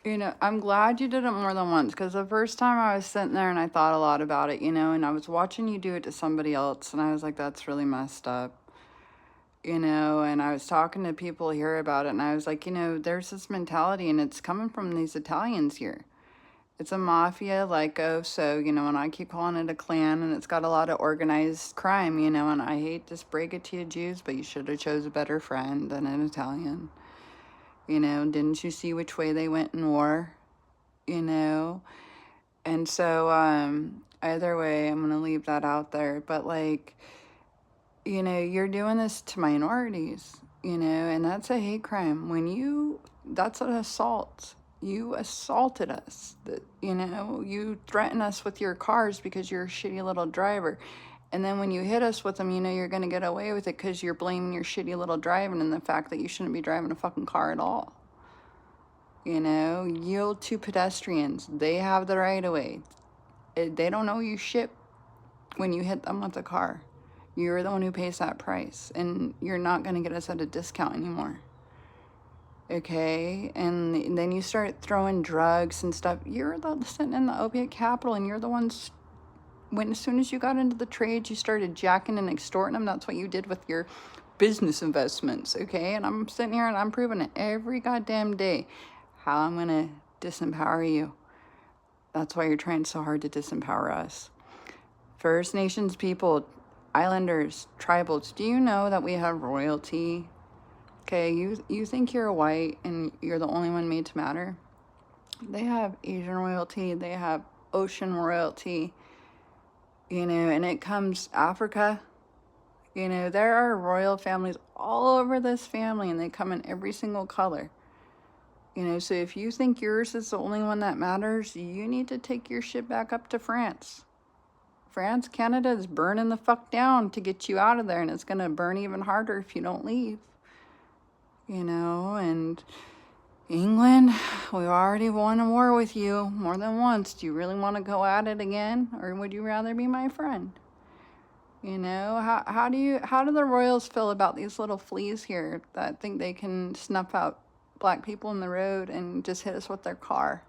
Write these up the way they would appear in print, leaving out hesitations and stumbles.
You know, I'm glad you did it more than once because the first time I was sitting there and I thought a lot about it, you know, and I was watching you do it to somebody else and I was like, that's really messed up, you know, and I was talking to people here about it and I was like, you know, there's this mentality and it's coming from these Italians here. It's a mafia like, oh, so, you know, and I keep calling it a clan and it's got a lot of organized crime, you know, and I hate to break it to you Jews, but you should have chose a better friend than an Italian. You know, didn't you see which way they went in war? You know? And so, either way, I'm gonna leave that out there. But like, you know, you're doing this to minorities, you know, and that's a hate crime. That's an assault. You assaulted us. You know, you threaten us with your cars because you're a shitty little driver. And then when you hit us with them, you know you're gonna get away with it because you're blaming your shitty little driving and the fact that you shouldn't be driving a fucking car at all. You know, yield to pedestrians. They have the right of way. They don't owe you shit when you hit them with a car. You're the one who pays that price, and you're not going to get us at a discount anymore. Okay? And then you start throwing drugs and stuff. You're sitting in the opiate capital, and you're the ones. As soon as you got into the trades, you started jacking and extorting them. That's what you did with your business investments. Okay? And I'm sitting here and I'm proving it every goddamn day how I'm going to disempower you. That's why you're trying so hard to disempower us. First Nations people, islanders, tribals, do you know that we have royalty? Okay, you think you're white and you're the only one made to matter? They have Asian royalty, they have ocean royalty, you know, and it comes Africa. You know, there are royal families all over this family and they come in every single color. You know, so if you think yours is the only one that matters, you need to take your shit back up to France. France, Canada is burning the fuck down to get you out of there, and it's going to burn even harder if you don't leave. You know, and England, we already won a war with you more than once. Do you really want to go at it again, or would you rather be my friend? You know, how do the royals feel about these little fleas here that think they can snuff out black people in the road and just hit us with their car?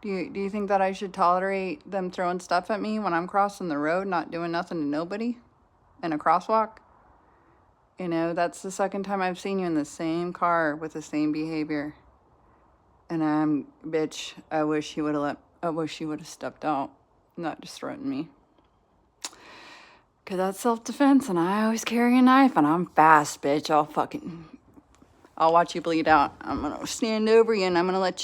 Do you think that I should tolerate them throwing stuff at me when I'm crossing the road, not doing nothing to nobody in a crosswalk? You know, that's the second time I've seen you in the same car with the same behavior. And bitch, I wish you would have stepped out, not just threatened me. Cause that's self-defense and I always carry a knife and I'm fast, bitch. I'll watch you bleed out. I'm gonna stand over you and I'm gonna let you